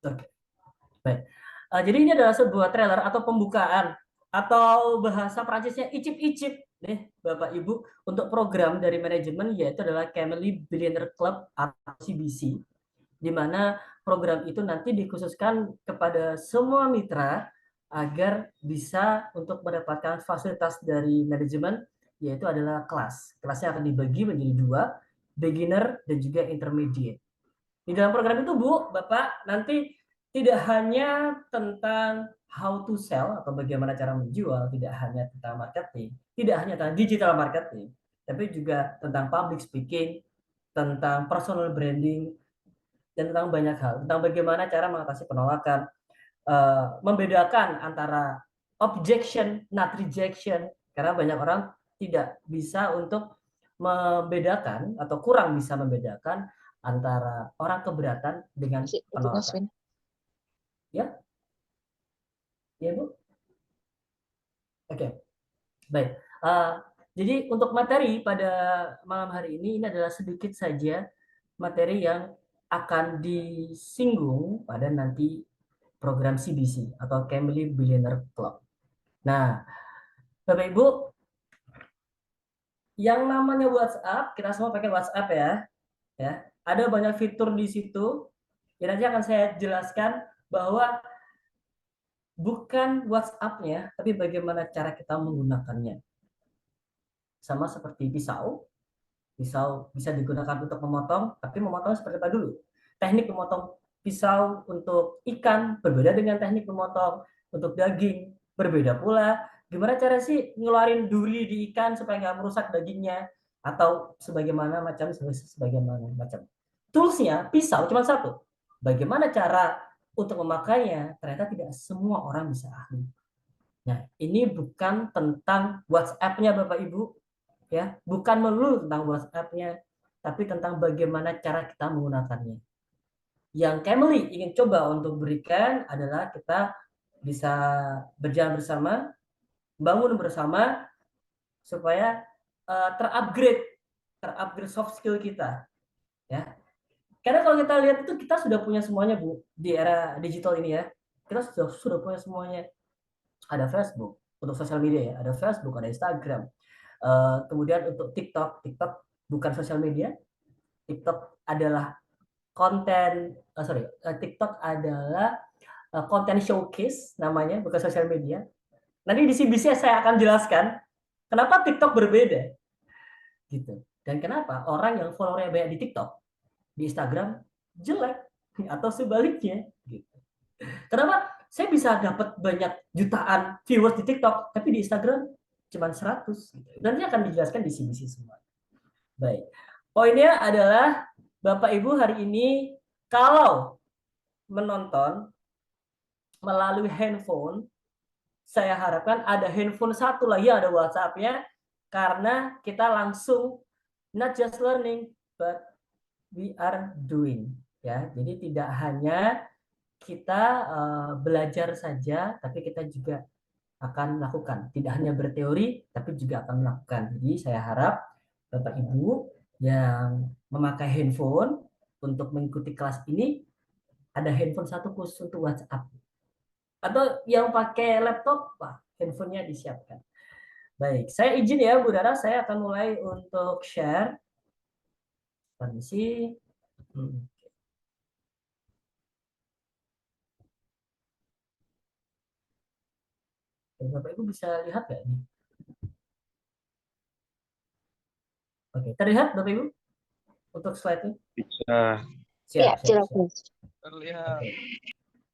Oke, baik. Jadi ini adalah sebuah trailer atau pembukaan atau bahasa Prancisnya icip-icip nih Bapak Ibu untuk program dari manajemen yaitu adalah Camely Billionaire Club atau CBC, di mana program itu nanti dikhususkan kepada semua mitra agar bisa untuk mendapatkan fasilitas dari manajemen, yaitu adalah kelas. Kelasnya akan dibagi menjadi dua, beginner dan juga intermediate. Di dalam program itu Bu, Bapak, nanti tidak hanya tentang how to sell atau bagaimana cara menjual, tidak hanya tentang marketing, tidak hanya tentang digital marketing, tapi juga tentang public speaking, tentang personal branding, dan tentang banyak hal, tentang bagaimana cara mengatasi penolakan, membedakan antara objection, not rejection, karena banyak orang tidak bisa untuk membedakan atau kurang bisa membedakan antara orang keberatan dengan Masih Mas penolakan. Win. Ya, ya Bu. Oke, baik. Jadi untuk materi pada malam hari ini adalah sedikit saja materi yang akan disinggung pada nanti program CBC atau Camely Billionaire Club. Nah, Bapak Ibu, yang namanya WhatsApp, kita semua pakai WhatsApp ya. Ya, ada banyak fitur di situ. Ya, nanti akan saya jelaskan bahwa bukan WhatsApp-nya, tapi bagaimana cara kita menggunakannya. Sama seperti pisau, pisau bisa digunakan untuk memotong, tapi memotong seperti apa dulu? Teknik memotong pisau untuk ikan berbeda dengan teknik memotong untuk daging, berbeda pula. Gimana cara sih ngeluarin duri di ikan supaya nggak merusak dagingnya? Atau sebagaimana macam. Toolsnya pisau cuma satu. Bagaimana cara untuk memakainya? Ternyata tidak semua orang bisa ahli. Nah, ini bukan tentang WhatsApp-nya Bapak Ibu, ya, bukan melulu tentang WhatsApp-nya, tapi tentang bagaimana cara kita menggunakannya. Yang Camely ingin coba untuk berikan adalah kita bisa berjalan bersama, bangun bersama supaya terupgrade, terupgrade soft skill kita, ya. Karena kalau kita lihat itu kita sudah punya semuanya Bu di era digital ini ya. Kita sudah punya semuanya. Ada Facebook untuk sosial media ya, ada Facebook, ada Instagram. Kemudian untuk TikTok, TikTok bukan sosial media, TikTok adalah TikTok adalah konten showcase namanya, bukan sosial media. Nanti di CBC saya akan jelaskan kenapa TikTok berbeda, gitu. Dan kenapa orang yang followernya banyak di TikTok, di Instagram jelek atau sebaliknya, gitu. Kenapa saya bisa dapat banyak jutaan viewers di TikTok, tapi di Instagram cuma 100. Gitu. Nanti akan dijelaskan di CBC semua. Baik. Poinnya adalah Bapak Ibu hari ini kalau menonton melalui handphone, saya harapkan ada handphone satu lagi ada WhatsApp-nya karena kita langsung not just learning but we are doing ya. Jadi tidak hanya kita belajar saja tapi kita juga akan melakukan. Tidak hanya berteori tapi juga akan melakukan. Jadi saya harap Bapak Ibu yang memakai handphone untuk mengikuti kelas ini ada handphone satu khusus untuk WhatsApp. Atau yang pakai laptop, handphonenya disiapkan. Baik, saya izin ya Bu Dara, saya akan mulai untuk share. Permisi. Bapak Ibu bisa lihat nggak ini? Oke, terlihat Bapak Ibu untuk slide-nya? Bisa. Ya, Siap, siap, jelas siap. Terlihat. Oke,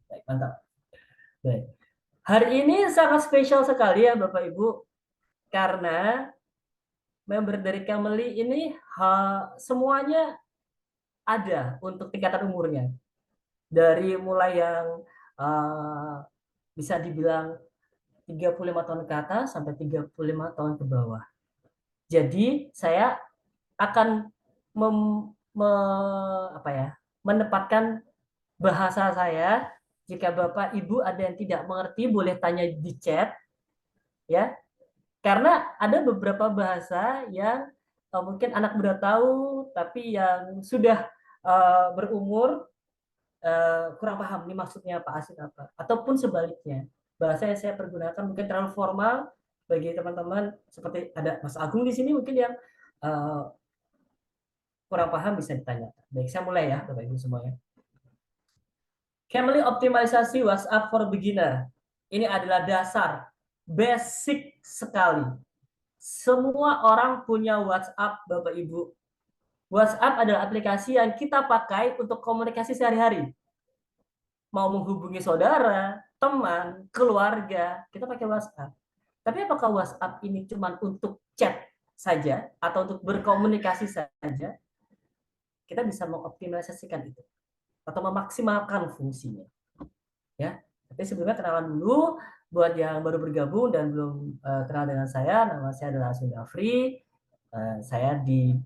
baik, mantap. Baik. Hari ini sangat spesial sekali ya Bapak Ibu, karena member dari Camely ini semuanya ada untuk tingkatan umurnya. Dari mulai yang bisa dibilang 35 tahun ke atas sampai 35 tahun ke bawah. Jadi saya akan menempatkan bahasa saya. Jika Bapak Ibu ada yang tidak mengerti boleh tanya di chat ya. Karena ada beberapa bahasa yang mungkin anak muda tahu tapi yang sudah berumur kurang paham nih maksudnya Pak Asin apa, ataupun sebaliknya bahasa yang saya pergunakan mungkin terlalu formal bagi teman-teman, seperti ada Mas Agung di sini mungkin yang uh, kurang paham bisa ditanyakan. Baik, saya mulai ya Bapak Ibu semuanya. Camely optimalisasi WhatsApp for beginner. Ini adalah dasar, basic sekali. Semua orang punya WhatsApp, Bapak Ibu. WhatsApp adalah aplikasi yang kita pakai untuk komunikasi sehari-hari. Mau menghubungi saudara, teman, keluarga, kita pakai WhatsApp. Tapi apakah WhatsApp ini cuma untuk chat saja atau untuk berkomunikasi saja? Kita bisa mengoptimalisasikan itu atau memaksimalkan fungsinya. Ya, tapi sebelumnya kenalan dulu buat yang baru bergabung dan belum kenal dengan saya. Nama saya adalah Asun Afri. Saya di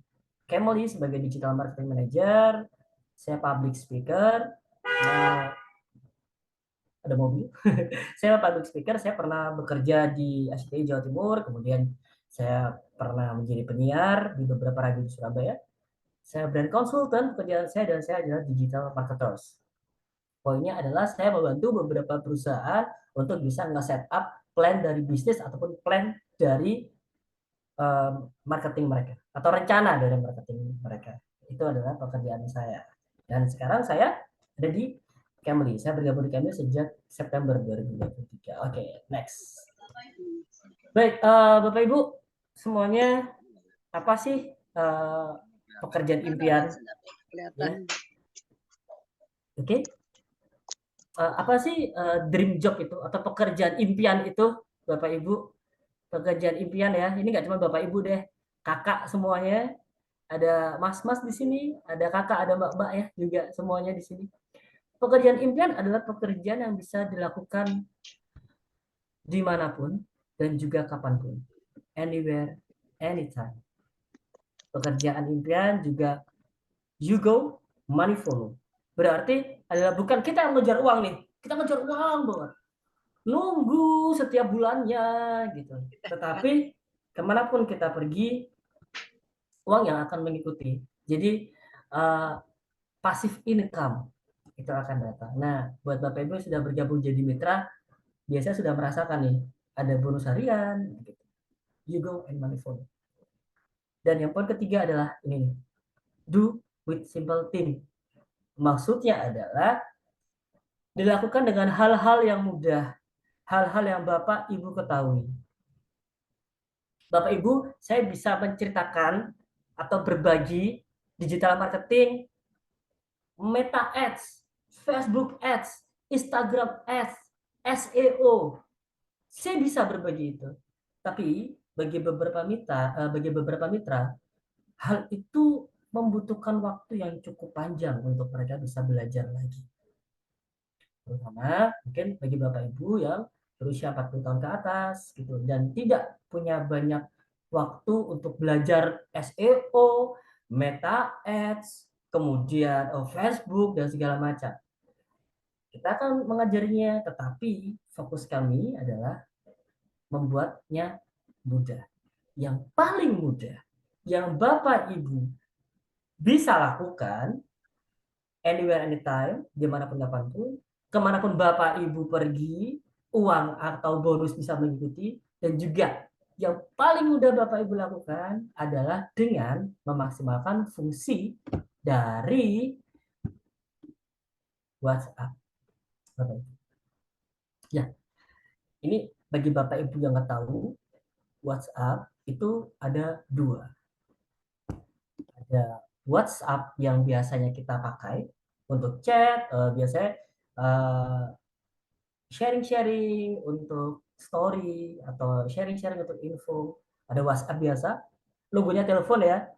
Camely sebagai Digital Marketing Manager. Saya public speaker. Ada mobil. Saya public speaker. Saya pernah bekerja di SCTI Jawa Timur. Kemudian saya pernah menjadi penyiar di beberapa radio di Surabaya. Saya brand consultant pekerjaan saya, dan saya adalah digital marketers. Poinnya adalah saya membantu beberapa perusahaan untuk bisa nge-setup plan dari bisnis ataupun plan dari marketing mereka atau rencana dari marketing mereka. Itu adalah pekerjaan saya. Dan sekarang saya ada di Camely. Saya bergabung di Camely sejak September 2023. Oke, next. Baik, Bapak Ibu semuanya, apa sih pekerjaan impian? Ya. Oke. Apa sih dream job itu atau pekerjaan impian itu, Bapak Ibu? Pekerjaan impian ya. Ini nggak cuma Bapak Ibu deh, kakak semuanya. Ada mas-mas di sini, ada kakak, ada mbak-mbak ya juga semuanya di sini. Pekerjaan impian adalah pekerjaan yang bisa dilakukan dimanapun dan juga kapanpun, anywhere, anytime. Pekerjaan impian juga you go, money follow. Berarti adalah bukan kita yang ngejar uang nih, kita ngejar uang banget, nunggu setiap bulannya gitu. Tetapi kemanapun kita pergi, uang yang akan mengikuti. Jadi passive income itu akan datang. Nah, buat Bapak Ibu yang sudah bergabung jadi mitra, biasanya sudah merasakan nih, ada bonus harian, gitu. You go and money follow. Dan yang poin ketiga adalah ini, do with simple thing. Maksudnya adalah dilakukan dengan hal-hal yang mudah, hal-hal yang Bapak Ibu ketahui. Bapak Ibu, saya bisa menceritakan atau berbagi digital marketing, Meta Ads, Facebook Ads, Instagram Ads, SEO. Saya bisa berbagi itu. Tapi bagi beberapa mitra, hal itu membutuhkan waktu yang cukup panjang untuk mereka bisa belajar lagi. Terutama mungkin bagi Bapak Ibu yang berusia 40 tahun ke atas gitu dan tidak punya banyak waktu untuk belajar SEO, Meta Ads, kemudian Facebook dan segala macam. Kita akan mengajarinya, tetapi fokus kami adalah membuatnya mudah. Yang paling mudah yang Bapak Ibu bisa lakukan anywhere anytime, dimanapun kapanpun, kemanapun Bapak Ibu pergi, uang atau bonus bisa mengikuti, dan juga yang paling mudah Bapak Ibu lakukan adalah dengan memaksimalkan fungsi dari WhatsApp. Bapak Ibu. Ya, ini bagi Bapak Ibu yang nggak tahu, WhatsApp itu ada dua. Ada WhatsApp yang biasanya kita pakai untuk chat, biasanya sharing-sharing untuk story atau sharing-sharing untuk info. Ada WhatsApp biasa, logonya telepon ya,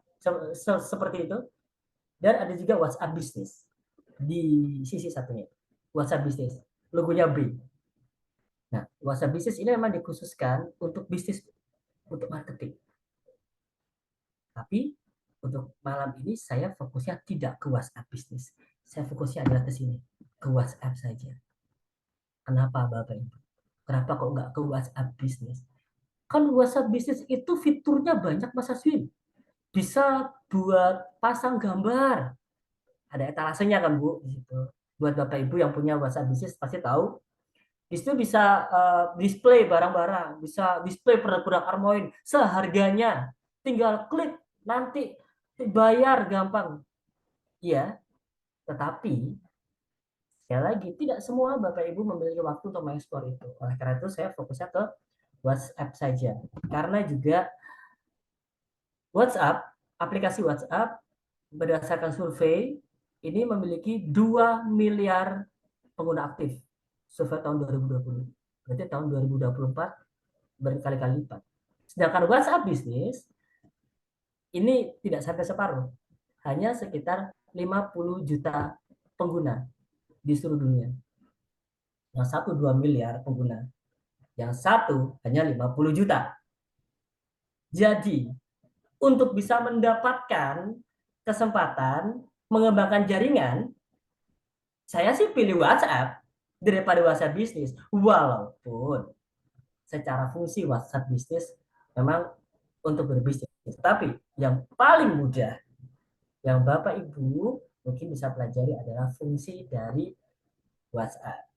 seperti itu. Dan ada juga WhatsApp bisnis di sisi satunya. WhatsApp bisnis, logonya B. Nah, WhatsApp bisnis ini memang dikhususkan untuk bisnis, untuk marketing. Tapi untuk malam ini saya fokusnya tidak ke WhatsApp bisnis. Saya fokusnya adalah ke sini, ke WhatsApp saja. Kenapa Bapak Ibu? Kenapa kok nggak ke WhatsApp bisnis? Kan WhatsApp bisnis itu fiturnya banyak Mas Aswin. Bisa buat pasang gambar. Ada etalasenya kan Bu di situ. Buat Bapak Ibu yang punya WhatsApp bisnis pasti tahu. Di situ bisa display barang-barang, bisa display produk-produk Armoin seharganya. Tinggal klik, nanti bayar gampang. Iya, tetapi sekali lagi tidak semua Bapak Ibu memiliki waktu untuk mengeksplor itu. Oleh karena itu saya fokusnya ke WhatsApp saja. Karena juga WhatsApp, aplikasi WhatsApp berdasarkan survei ini memiliki 2 miliar pengguna aktif. Survei tahun 2020. Berarti tahun 2024 berkali-kali lipat. Sedangkan WhatsApp bisnis ini tidak sampai separuh. Hanya sekitar 50 juta pengguna di seluruh dunia. Yang satu 2 miliar pengguna. Yang satu hanya 50 juta. Jadi, untuk bisa mendapatkan kesempatan mengembangkan jaringan, saya sih pilih WhatsApp daripada WhatsApp bisnis. Walaupun secara fungsi WhatsApp bisnis memang untuk berbisnis. Tapi yang paling mudah yang Bapak Ibu mungkin bisa pelajari adalah fungsi dari WhatsApp.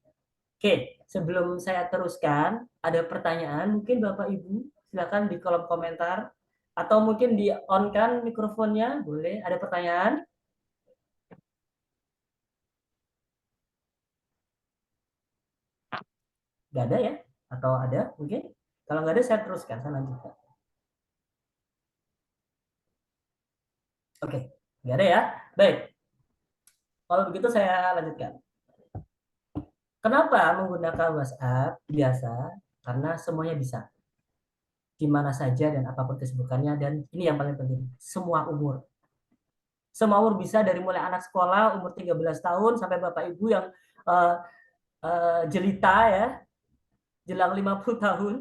Oke, sebelum saya teruskan, ada pertanyaan mungkin Bapak Ibu, silakan di kolom komentar atau mungkin di on kan mikrofonnya, boleh. Ada pertanyaan? Nggak ada ya? Atau ada mungkin? Kalau nggak ada saya teruskan, saya lanjutkan. Oke, nggak ada ya? Baik, kalau begitu saya lanjutkan. Kenapa menggunakan WhatsApp biasa? Karena semuanya bisa. Di mana saja dan apapun kesibukannya. Dan ini yang paling penting, semua umur. Semua umur bisa, dari mulai anak sekolah umur 13 tahun sampai Bapak Ibu yang uh, jelita ya, jelang 50 tahun.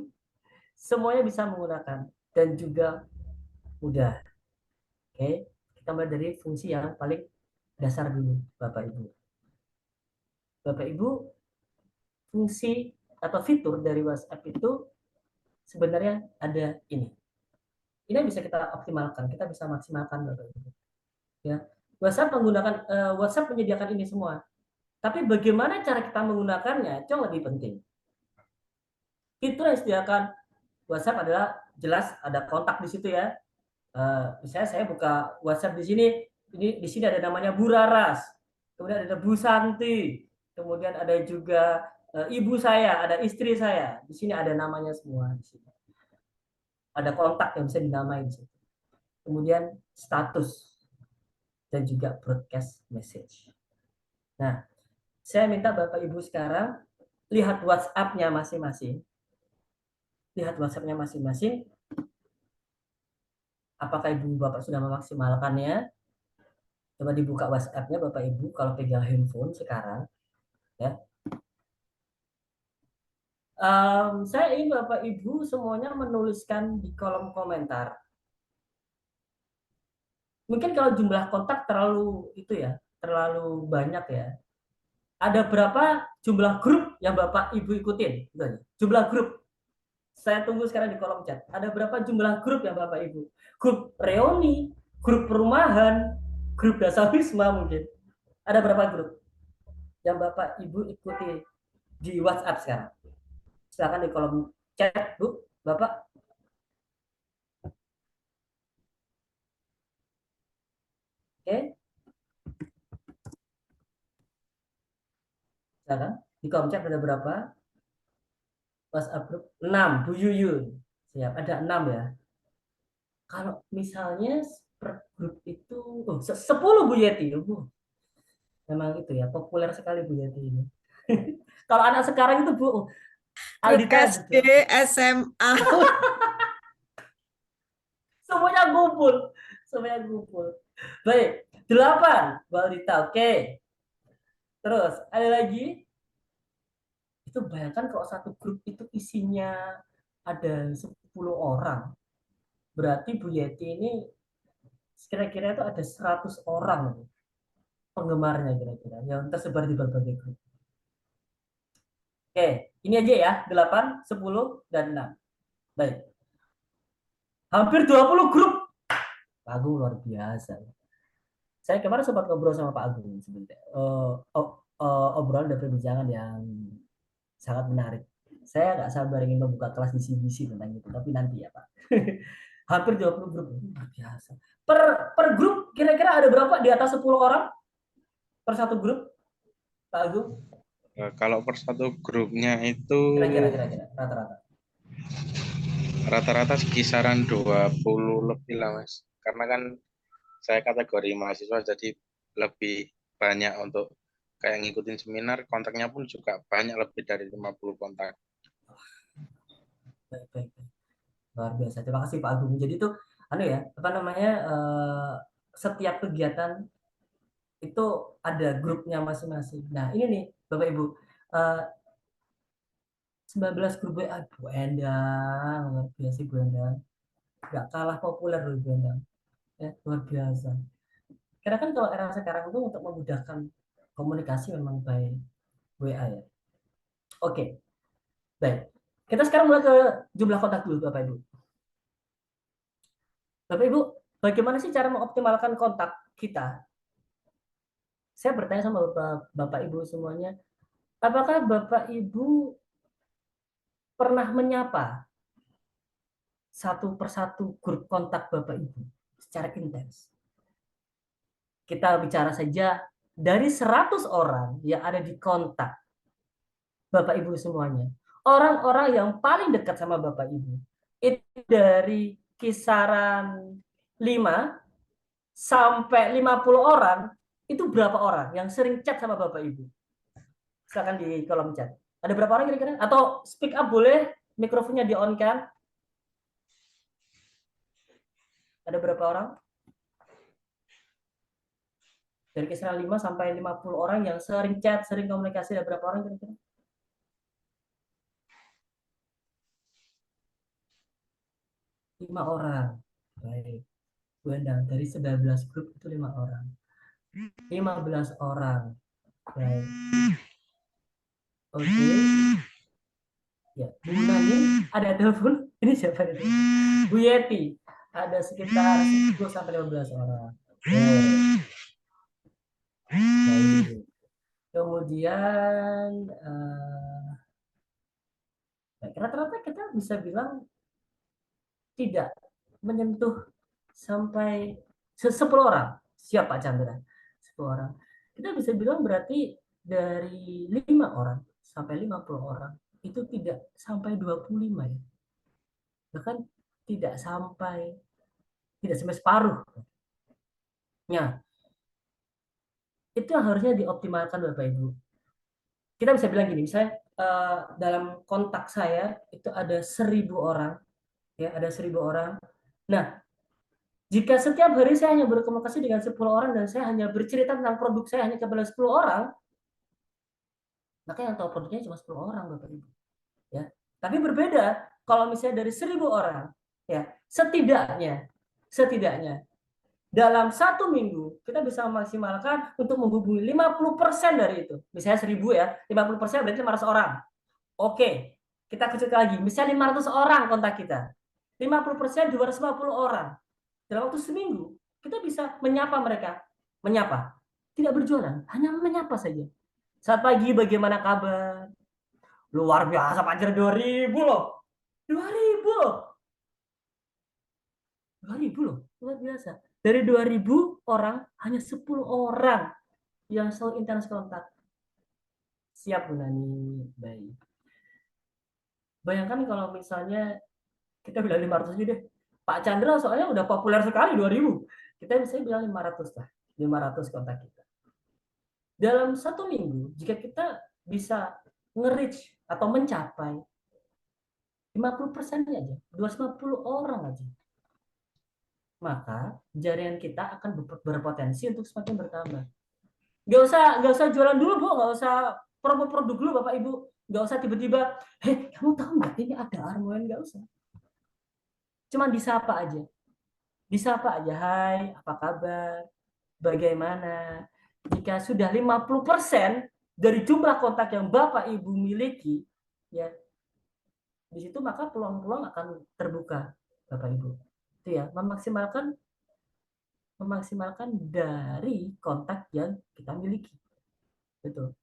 Semuanya bisa menggunakan dan juga mudah. Oke, kita mulai dari fungsi yang paling dasar dulu, Bapak Ibu. Bapak Ibu, fungsi atau fitur dari WhatsApp itu sebenarnya ada ini. Ini bisa kita optimalkan, kita bisa maksimalkan Bapak Ibu. Ya, WhatsApp menggunakan WhatsApp menyediakan ini semua. Tapi bagaimana cara kita menggunakannya itu lebih penting. Fitur yang disediakan WhatsApp adalah jelas ada kontak di situ ya. Misalnya saya buka WhatsApp di sini, ini di sini ada namanya Bu Raras, kemudian ada Bu Santi, kemudian ada juga ibu saya, ada istri saya. Di sini ada namanya semua di sini. Ada kontak yang bisa dinamai di situ. Kemudian status dan juga broadcast message. Nah, saya minta Bapak Ibu sekarang lihat WhatsApp-nya masing-masing. Lihat WhatsApp-nya masing-masing. Apakah Ibu Bapak sudah memaksimalkannya? Coba dibuka WhatsApp-nya Bapak Ibu kalau pegang handphone sekarang. Ya. Saya ingin Bapak Ibu semuanya menuliskan di kolom komentar. Mungkin kalau jumlah kontak terlalu itu ya, terlalu banyak ya. Ada berapa jumlah grup yang Bapak Ibu ikutin? Jumlah grup. Saya tunggu sekarang di kolom chat. Ada berapa jumlah grup yang Bapak Ibu? Grup reuni, grup perumahan, grup dasar wisma mungkin. Ada berapa grup yang Bapak Ibu ikuti di WhatsApp sekarang? Silakan di kolom chat, Bu, Bapak. Oke, silakan. Di kolom chat ada berapa? WhatsApp grup 6, Bu Yuyun. Siap, ada 6 ya. Kalau misalnya per grup itu 10 Bu Yeti. Memang itu ya, populer sekali Bu Yeti ini. Kalau anak sekarang itu Bu Grup Aldita SD, gitu. SMA. Semuanya ngumpul. Semuanya ngumpul. Baik, 8 Bu Aldita. Oke. Terus ada lagi. Itu bayangkan kalau satu grup itu isinya ada 10 orang. Berarti Bu Yeti ini kira-kira itu ada 100 orang penggemarnya kira-kira yang tersebar di berbagai grup. Oke, ini aja ya, 8, 10, dan 6. Baik. Hampir 20 grup. Pak Agung luar biasa. Saya kemarin sempat ngobrol sama Pak Agung sebentar. obrolan dan perbincangan yang sangat menarik. Saya nggak sabar ingin membuka kelas di CBC tentang itu, tapi nanti ya Pak. Hampir 20 grup, luar biasa. Per grup kira-kira ada berapa? Di atas 10 orang per satu grup, Pak Agung? Kalau per satu grupnya itu Kira-kira rata-rata. rata-rata kisaran 20 lebih lah Mas. Karena kan saya kategori mahasiswa jadi lebih banyak untuk kayak ngikutin seminar, kontaknya pun juga banyak, lebih dari 50 kontak. Baik, baik, baik. Luar biasa. Terima kasih Pak Agung. Jadi itu anu ya, apa namanya, setiap kegiatan itu ada grupnya masing-masing. Nah, ini nih Bapak Ibu, eh, 19 grup WA Bu Endang, luar biasa Bu Endang. Gak kalah populer loh Bu Endang. Ya, luar biasa. Karena kan kalau era sekarang itu untuk memudahkan komunikasi memang by WA ya. Oke, baik. Kita sekarang mulai ke jumlah kontak dulu Bapak Ibu. Bapak Ibu, bagaimana sih cara mengoptimalkan kontak kita? Saya bertanya sama Bapak Ibu semuanya, apakah Bapak Ibu pernah menyapa satu persatu grup kontak Bapak Ibu secara intens? Kita bicara saja dari 100 orang yang ada di kontak Bapak Ibu semuanya. Orang-orang yang paling dekat sama Bapak Ibu itu dari kisaran 5 sampai 50 orang, itu berapa orang yang sering chat sama Bapak Ibu? Silakan di kolom chat. Ada berapa orang kira-kira? Atau speak up boleh, mikrofonnya di-on kan? Ada berapa orang? Dari kisaran 5 sampai 50 orang yang sering chat, sering komunikasi, ada berapa orang kira-kira? Lima orang. Baik. Bu Endang, dari 19 grup itu 5 orang. 15 orang. Baik. Oke. Ya, Bu Nani, ada telepon? Ini siapa ini? Bu Yeti, ada sekitar 10 sampai 15 orang. Baik. Kemudian rata-rata kita bisa bilang tidak menyentuh sampai 10 orang. Siap Pak Chandra? 10 orang. Kita bisa bilang berarti dari 5 orang sampai 50 orang itu tidak sampai 25 ya. Bahkan tidak sampai separuh. Ya, itu yang harusnya dioptimalkan Bapak Ibu. Kita bisa bilang gini, misalnya dalam kontak saya itu ada 1.000 orang, ya ada 1.000 orang. Nah, jika setiap hari saya hanya berkomunikasi dengan 10 orang dan saya hanya bercerita tentang produk saya hanya kepada 10 orang, maka yang tahu produknya cuma 10 orang Bapak Ibu. Ya. Tapi berbeda kalau misalnya dari 1.000 orang, ya setidaknya dalam 1 minggu kita bisa memaksimalkan untuk menghubungi 50% dari itu. Misalnya 1.000 ya, 50% berarti 500 orang. Oke, kita kecil lagi. Misalnya 500 orang kontak kita. 50% 250 orang. Dalam waktu seminggu, kita bisa menyapa mereka. Menyapa. Tidak berjualan, hanya menyapa saja. Selamat pagi, bagaimana kabar? Luar biasa, Pak Jer, 2.000 loh. 2.000 loh. 2.000 loh, luar biasa. Dari 2.000 orang, hanya 10 orang yang selalu intens kontak. Siap, Bu Nani. Baik. Bayangkan kalau misalnya kita bilang 500 aja deh. Pak Chandra soalnya udah populer sekali 2.000. Kita bisa bilang 500 lah. 500 kontak kita. Dalam 1 minggu, jika kita bisa nge-reach atau mencapai 50% aja, 250 orang aja, maka jaringan kita akan berpotensi untuk semakin bertambah. Nggak usah jualan dulu Bu, nggak usah promo produk dulu Bapak Ibu, nggak usah tiba-tiba, kamu tahu nggak ini ada Armoen, nggak usah. Cuma disapa aja, hai, apa kabar, bagaimana. Jika sudah 50% dari jumlah kontak yang Bapak Ibu miliki, ya di situ maka peluang-peluang akan terbuka Bapak Ibu. Itu ya, memaksimalkan dari kontak yang kita miliki. Betul.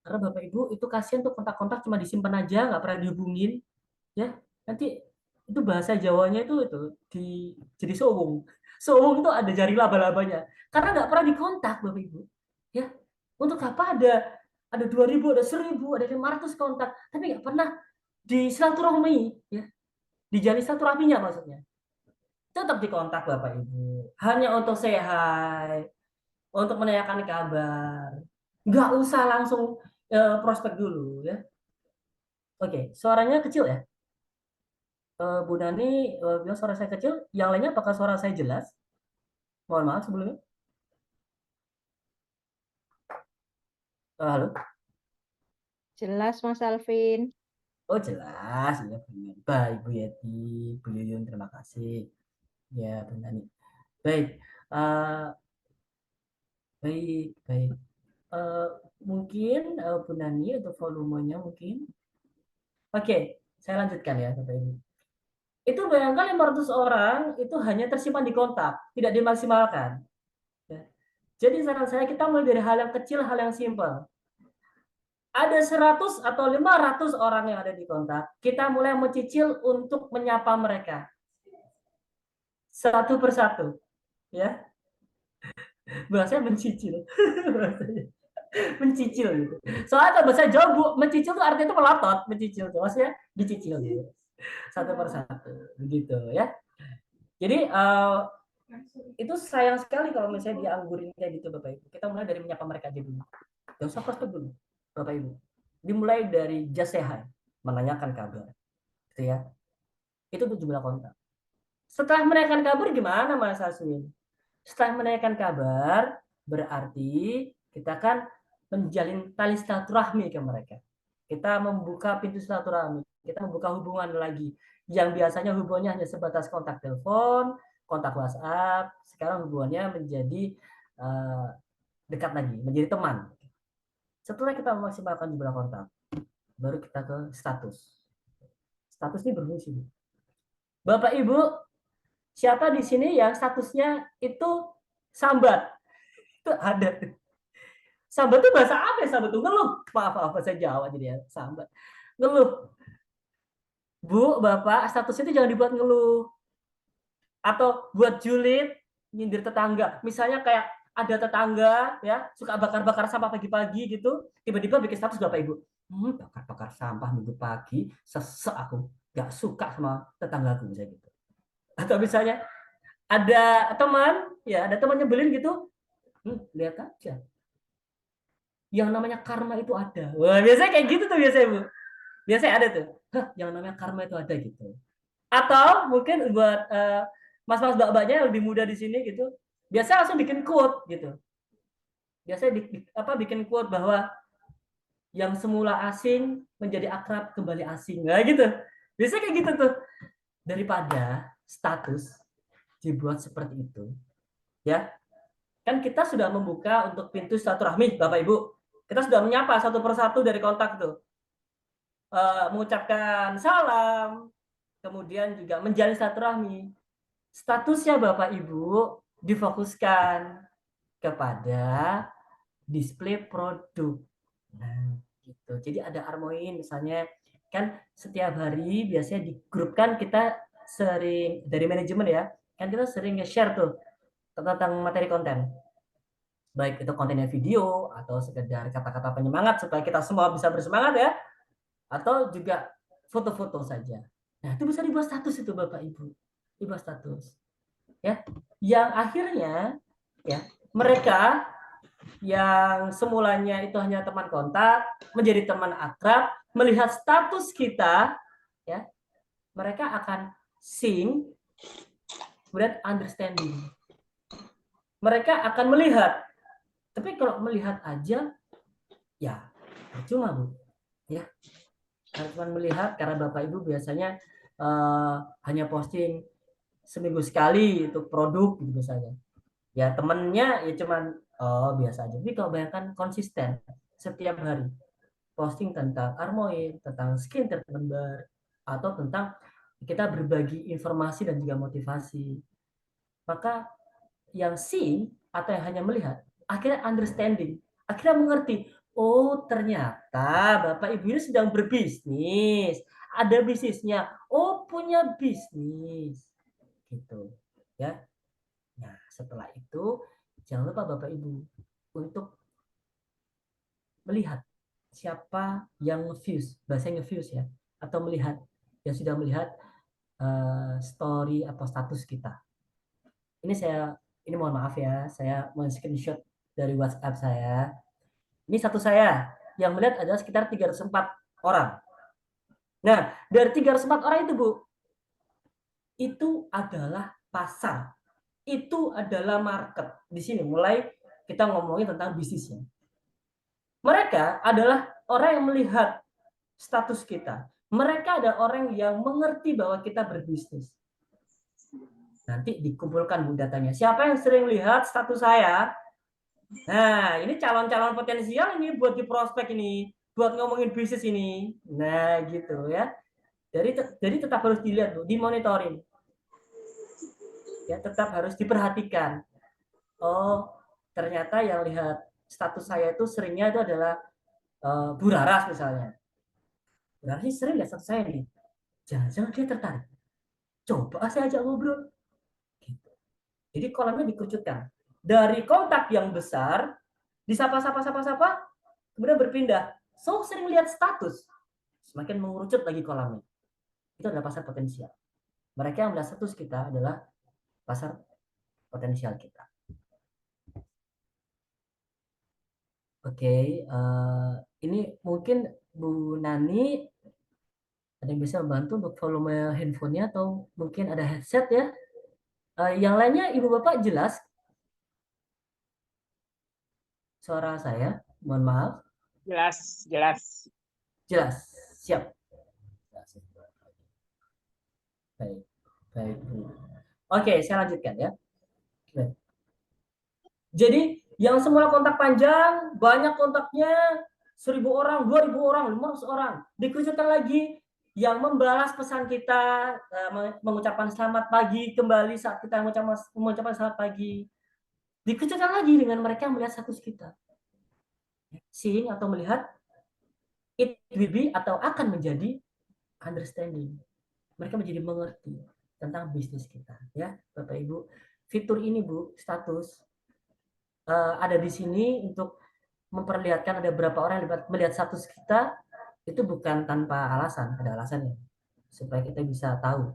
Karena Bapak Ibu itu kasihan tuh kontak-kontak cuma disimpan aja, nggak pernah dihubungin, ya. Nanti itu bahasa Jawanya itu jadi sowung. Sowung itu ada jari laba-labanya. Karena nggak pernah dikontak Bapak Ibu. Ya. Untuk apa ada 2.000, ada 1.000, ada 500 kontak, tapi nggak pernah disilaturahmi, ya. Dijalin silaturahminya maksudnya. Tetap dikontak Bapak Ibu. Hanya untuk say hi, untuk menanyakan kabar. Nggak usah langsung prospek dulu, ya. Oke, suaranya kecil ya. Bu Nani bilang suara saya kecil. Yang lainnya apakah suara saya jelas? Mohon maaf sebelumnya. Halo. Jelas, Mas Alvin. Oh jelas, ya Bu Yuyun. Baik Bu Yeti, Bu Yuyun, terima kasih. Ya Bu Nani. Baik, baik. Eh, mungkin Bu Nani untuk volumenya mungkin. Oke, saya lanjutkan ya Bapak Ibu. Itu bayangkan 500 orang itu hanya tersimpan di kontak, tidak dimaksimalkan. Ya. Jadi saran saya kita mulai dari hal yang kecil, hal yang simpel. Ada 100 atau 500 orang yang ada di kontak, kita mulai mencicil untuk menyapa mereka. Satu persatu. Ya. Bahasanya mencicil. Mencicil gitu. Soalnya kalau bahasa Jawa Bu, mencicil itu artinya itu melotot, mencicil itu maksudnya dicicil gitu. Satu persatu begitu ya. Jadi itu sayang sekali kalau misalnya dianggurin kayak gitu Bapak Ibu. Kita mulai dari menyapa mereka aja dulu. Gak usah prospek dulu Bapak Ibu. Dimulai dari just say hi, menanyakan kabar. Gitu ya. Itu untuk jumlah kontak. Setelah menanyakan kabar gimana Mas Aswin? Setelah menanyakan kabar berarti kita kan menjalin tali silaturahmi ke mereka. Kita membuka pintu silaturahmi, kita membuka hubungan lagi. Yang biasanya hubungannya hanya sebatas kontak telepon, kontak WhatsApp, sekarang hubungannya menjadi dekat lagi, menjadi teman. Setelah kita memaksimalkan jumlah kontak, baru kita ke status. Status ini berfungsi. Bapak Ibu, siapa di sini yang statusnya itu sambat? Itu ada. Sambat itu bahasa apa ya? Sambat itu ngeluh. Maaf, saya Jawa jadi ya. Sambat. Ngeluh. Bu, Bapak, status itu jangan dibuat ngeluh. Atau buat julid, nyindir tetangga. Misalnya kayak ada tetangga ya suka bakar-bakar sampah pagi-pagi gitu, tiba-tiba bikin status Bapak Ibu. Bakar-bakar sampah minggu pagi, sesek aku. Gak suka sama tetanggaku misalnya gitu. Atau misalnya ada teman, ya ada teman nyebelin gitu, lihat aja. Yang namanya karma itu ada. Wah, biasanya kayak gitu tuh biasanya, Bu. Biasanya ada tuh. Yang namanya karma itu ada gitu. Atau mungkin buat mas-mas mbak-mbaknya yang lebih muda di sini gitu, biasa langsung bikin quote gitu. Biasanya bikin quote bahwa yang semula asing menjadi akrab kembali asing. Nah, gitu. Biasanya kayak gitu tuh. Daripada status dibuat seperti itu, ya. Kan kita sudah membuka untuk pintu silaturahmi, Bapak Ibu. Kita sudah menyapa satu persatu dari kontak tuh. Mengucapkan salam, kemudian juga menjalin silaturahmi. Statusnya Bapak Ibu difokuskan kepada display produk. Nah, gitu. Jadi ada armoin misalnya kan setiap hari biasanya di grup kan kita sering dari manajemen ya, kan kita sering nge-share tuh tentang materi konten. Baik itu kontennya video atau sekedar kata-kata penyemangat supaya kita semua bisa bersemangat ya, atau juga foto-foto saja. Nah, itu bisa dibuat status itu Bapak Ibu. Dibuat status. Ya. Yang akhirnya ya, mereka yang semulanya itu hanya teman kontak menjadi teman akrab, melihat status kita ya, mereka akan seeing kemudian understanding. Mereka akan melihat. Tapi kalau melihat aja ya percuma, Bu. Ya. Cuma melihat karena Bapak Ibu biasanya hanya posting seminggu sekali itu produk gitu misalnya. Ya temennya ya cuman biasa aja. Tapi kalau bayangkan konsisten setiap hari posting tentang Armoin, tentang skincare terkembar, atau tentang kita berbagi informasi dan juga motivasi. Maka yang seeing atau yang hanya melihat akhirnya understanding, akhirnya mengerti. Oh, ternyata Bapak Ibu ini sedang berbisnis. Ada bisnisnya. Oh, punya bisnis. Gitu. Ya. Nah, setelah itu jangan lupa Bapak Ibu untuk melihat siapa yang nge-views, bahasanya nge-views ya, atau melihat yang sudah melihat story atau status kita. Ini mohon maaf ya, saya men-screenshot dari WhatsApp saya. Ini status saya yang melihat adalah sekitar 304 orang. Nah, dari 304 orang itu, Bu, itu adalah pasar. Itu adalah market. Di sini mulai kita ngomongin tentang bisnisnya. Mereka adalah orang yang melihat status kita. Mereka ada orang yang mengerti bahwa kita berbisnis. Nanti dikumpulkan Bu datanya. Siapa yang sering lihat status saya? Nah, ini calon-calon potensial ini buat di prospek ini, buat ngomongin bisnis ini. Nah, gitu ya. Jadi tetap harus dilihat Bu, dimonitoring. Ya, tetap harus diperhatikan. Oh, ternyata yang lihat status saya itu seringnya itu adalah Bu Raras misalnya. Bu Raras sering lihat status saya nih. Jangan-jangan dia tertarik. Coba saya ajak ngobrol. Gitu. Jadi kolamnya dikerucutkan. Dari kontak yang besar, disapa-sapa, kemudian berpindah. So sering lihat status, semakin mengerucut lagi kolamnya. Itu adalah pasar potensial. Mereka yang melihat status kita adalah pasar potensial kita. Oke, ini mungkin Bu Nani ada yang bisa membantu untuk volume handphonenya atau mungkin ada headset ya. Yang lainnya Ibu Bapak jelas suara saya? Mohon maaf. Jelas, jelas. Jelas. Siap. Baik. Baik, Bu. Oke, saya lanjutkan ya. Baik. Jadi yang semula kontak panjang, banyak kontaknya 1.000 orang, 2.000 orang, 500 orang. Dikerucutkan lagi yang membalas pesan kita, mengucapkan selamat pagi kembali saat kita mengucapkan selamat pagi. Dikerucutkan lagi dengan mereka yang melihat status kita. Seeing atau melihat, it will be atau akan menjadi understanding. Mereka menjadi mengerti tentang bisnis kita. Ya, Bapak Ibu. Fitur ini Bu, status, ada di sini untuk memperlihatkan ada berapa orang yang melihat status kita, itu bukan tanpa alasan, ada alasannya supaya kita bisa tahu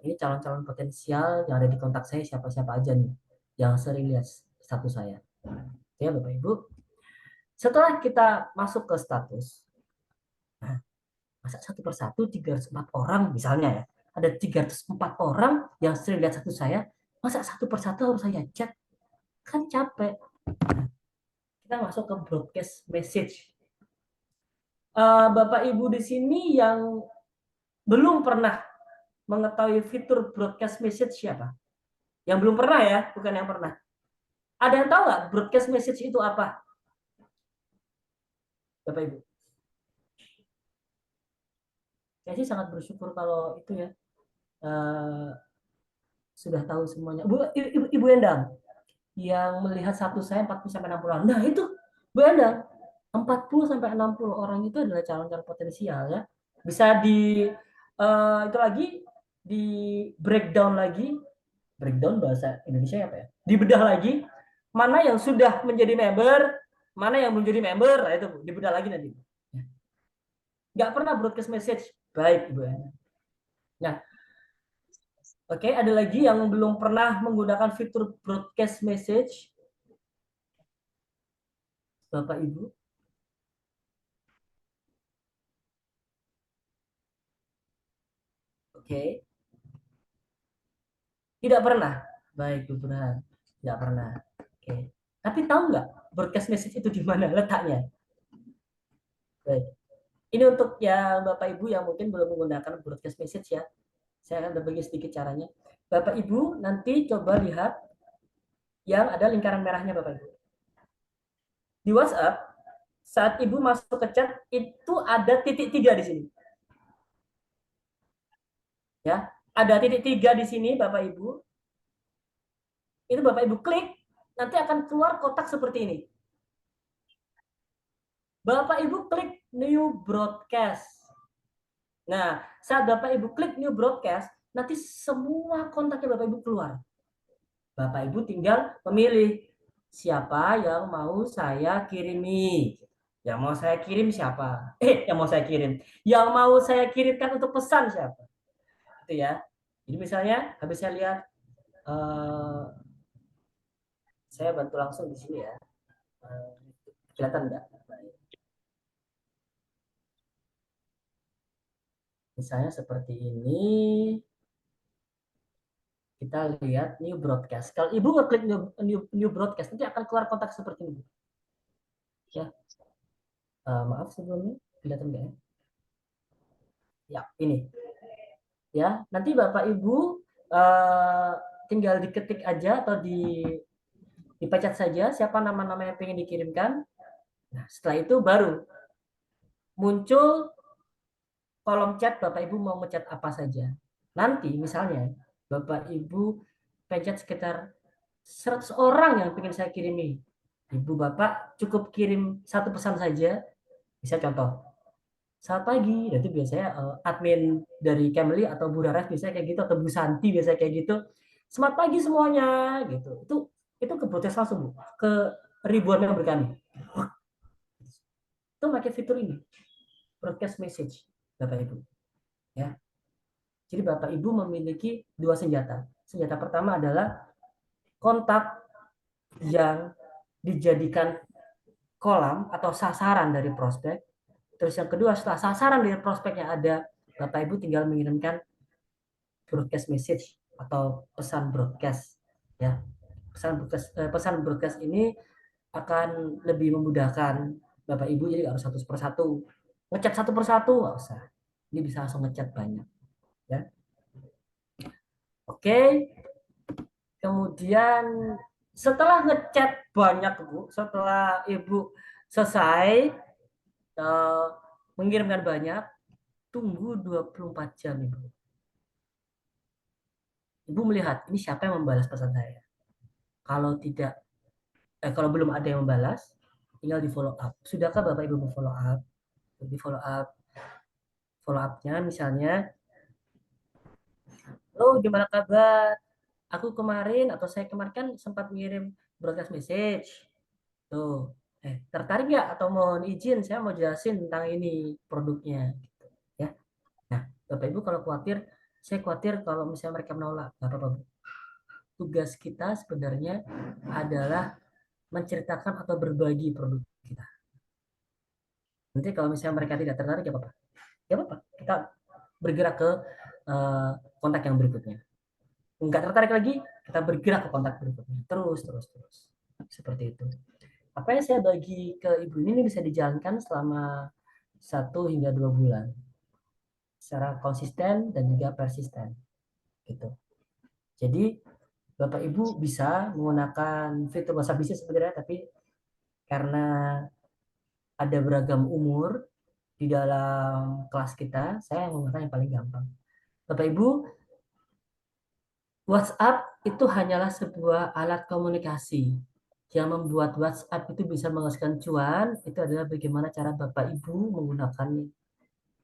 ini calon-calon potensial yang ada di kontak saya siapa-siapa aja nih yang sering lihat status saya. Ya Bapak Ibu, setelah kita masuk ke status, nah, masa satu persatu 304 orang misalnya ya, ada 304 orang yang sering lihat status saya, masa satu persatu harus saya chat, kan capek. Kita masuk ke broadcast message. Bapak Ibu di sini yang belum pernah mengetahui fitur broadcast message siapa? Yang belum pernah ya, bukan yang pernah. Ada yang tahu nggak broadcast message itu apa? Bapak Ibu. Saya sih sangat bersyukur kalau itu ya sudah tahu semuanya. Ibu Endang yang melihat satu saya 40 sampai 60 orang. Nah, itu Bu Endang 40 sampai 60 orang itu adalah calon-calon potensial ya. Bisa di itu lagi di breakdown lagi. Breakdown bahasa Indonesia apa ya? Dibedah lagi mana yang sudah menjadi member, mana yang belum jadi member, nah itu dibedah lagi nanti. Nggak pernah broadcast message, baik Ibu Endang. Nah, oke, ada lagi yang belum pernah menggunakan fitur broadcast message? Bapak Ibu? Oke. Tidak pernah. Baik, Bu Burhan. Tidak pernah. Oke. Tapi tahu nggak broadcast message itu di mana letaknya? Baik. Ini untuk yang Bapak Ibu yang mungkin belum menggunakan broadcast message ya. Saya akan berbagi sedikit caranya. Bapak Ibu nanti coba lihat yang ada lingkaran merahnya Bapak Ibu. Di WhatsApp, saat Ibu masuk ke chat, itu ada titik 3 di sini. Ya, ada titik 3 di sini Bapak Ibu. Itu Bapak Ibu klik, nanti akan keluar kotak seperti ini. Bapak Ibu klik new broadcast. Nah, saat Bapak Ibu klik new broadcast, nanti semua kontaknya Bapak Ibu keluar. Bapak Ibu tinggal memilih siapa yang mau saya kirimi. Yang mau saya kirim siapa? Yang mau saya kirim. Yang mau saya kirimkan untuk pesan siapa? Itu ya. Jadi misalnya habis saya lihat, saya bantu langsung di sini ya. Kelihatan enggak? Misalnya seperti ini. Kita lihat new broadcast. Kalau Ibu ngeklik new broadcast, nanti akan keluar kontak seperti ini. Ya. Maaf sebelumnya, kelihatan enggak ya? Ya, ini. Ya, nanti Bapak Ibu tinggal diketik aja atau dipencet saja siapa nama-nama yang ingin dikirimkan. Nah, setelah itu baru muncul kolom chat Bapak Ibu mau ngechat apa saja. Nanti misalnya Bapak Ibu pencet sekitar 100 orang yang ingin saya kirimi. Ibu Bapak cukup kirim satu pesan saja. Bisa contoh. Selamat pagi, nanti biasanya admin dari Camly atau Bu Raras biasanya kayak gitu, atau Bu Santi biasanya kayak gitu. Selamat pagi semuanya, gitu. Itu ke broadcast langsung, Bu, ke ribuan member kami. Itu pakai fitur ini, broadcast message, Bapak Ibu. Ya. Jadi Bapak Ibu memiliki dua senjata. Senjata pertama adalah kontak yang dijadikan kolam atau sasaran dari prospek. Terus yang kedua, setelah sasaran dari prospeknya ada, Bapak Ibu tinggal mengirimkan broadcast message atau pesan broadcast. Ya, pesan broadcast ini akan lebih memudahkan Bapak Ibu, jadi nggak harus satu persatu ngechat satu persatu, nggak usah. Ini bisa langsung ngechat banyak. Ya, oke. Kemudian setelah ngechat banyak, Bu, setelah Ibu selesai mengirimkan banyak, tunggu 24 jam, Ibu. Ibu melihat ini siapa yang membalas pesan saya. Kalau tidak, kalau belum ada yang membalas, tinggal di follow up. Sudahkah Bapak Ibu follow up? Di follow up-nya misalnya, "Halo, gimana kabar? Aku kemarin atau saya kemarin kan sempat ngirim broadcast message. Tuh, tertarik nggak atau mohon izin saya mau jelasin tentang ini produknya." Gitu, ya. Nah, Bapak Ibu kalau khawatir, saya khawatir kalau misalnya mereka menolak, nggak apa-apa, Bu. Tugas kita sebenarnya adalah menceritakan atau berbagi produk kita. Nanti kalau misalnya mereka tidak tertarik, ya apa-apa. Ya apa-apa. Kita bergerak ke kontak yang berikutnya. Enggak tertarik lagi, kita bergerak ke kontak berikutnya. Terus. Seperti itu. Apa yang saya bagi ke Ibu ini bisa dijalankan selama 1 hingga 2 bulan. Secara konsisten dan juga persisten. Gitu. Jadi Bapak Ibu bisa menggunakan fitur WhatsApp Business sebenarnya, tapi karena ada beragam umur di dalam kelas kita, saya menggunakan yang paling gampang. Bapak Ibu, WhatsApp itu hanyalah sebuah alat komunikasi. Yang membuat WhatsApp itu bisa menghasilkan cuan, itu adalah bagaimana cara Bapak Ibu menggunakannya.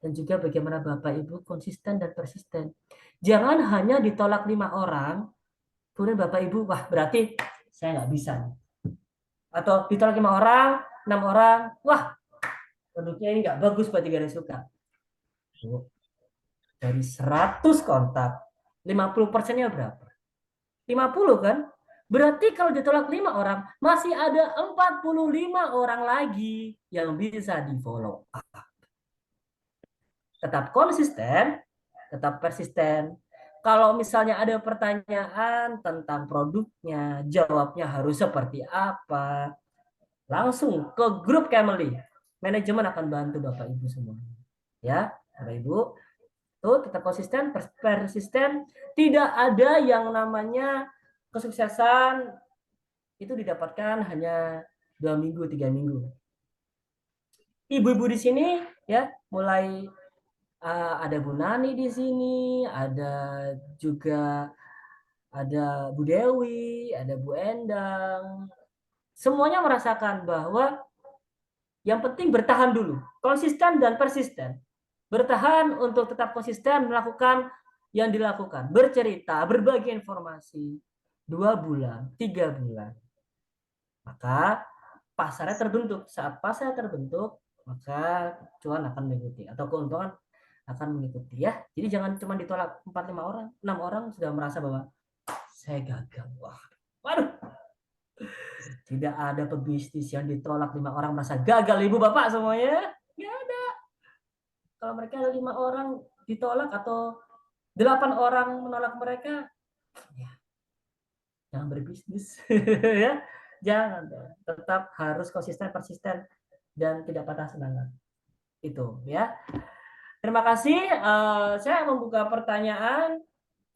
Dan juga bagaimana Bapak Ibu konsisten dan persisten. Jangan hanya ditolak 5 orang, kemudian Bapak Ibu, wah berarti saya nggak bisa. Atau ditolak 5 orang, 6 orang, wah produknya ini nggak bagus, berarti gak ada suka. Dari 100 kontak, 50%-nya berapa? 50 kan? Berarti kalau ditolak 5 orang, masih ada 45 orang lagi yang bisa di follow up. Tetap konsisten, tetap persisten. Kalau misalnya ada pertanyaan tentang produknya, jawabnya harus seperti apa, langsung ke grup Camly. Manajemen akan bantu Bapak Ibu semua. Ya, Bapak Ibu, tuh tetap konsisten, persisten. Tidak ada yang namanya kesuksesan itu didapatkan hanya 2 minggu, 3 minggu. Ibu-ibu di sini ya, mulai ada Bu Nani di sini, ada juga ada Bu Dewi, ada Bu Endang. Semuanya merasakan bahwa Yang penting bertahan dulu, konsisten dan persisten. Bertahan untuk tetap konsisten melakukan yang dilakukan, bercerita, berbagi informasi. 2 bulan, 3 bulan. Maka pasarnya terbentuk. Saat pasarnya terbentuk, maka cuan akan mengikuti atau keuntungan akan mengikuti ya. Jadi jangan cuma ditolak 4-5 orang, 6 orang sudah merasa bahwa saya gagal. Wah, waduh, tidak ada pebisnis yang ditolak 5 orang merasa gagal, ibu bapak semuanya. Nggak ada. Kalau mereka ada 5 orang ditolak atau 8 orang menolak mereka, ya jangan berbisnis ya. Jangan, tetap harus konsisten, persisten, dan tidak patah semangat. Itu ya. Terima kasih. Saya membuka pertanyaan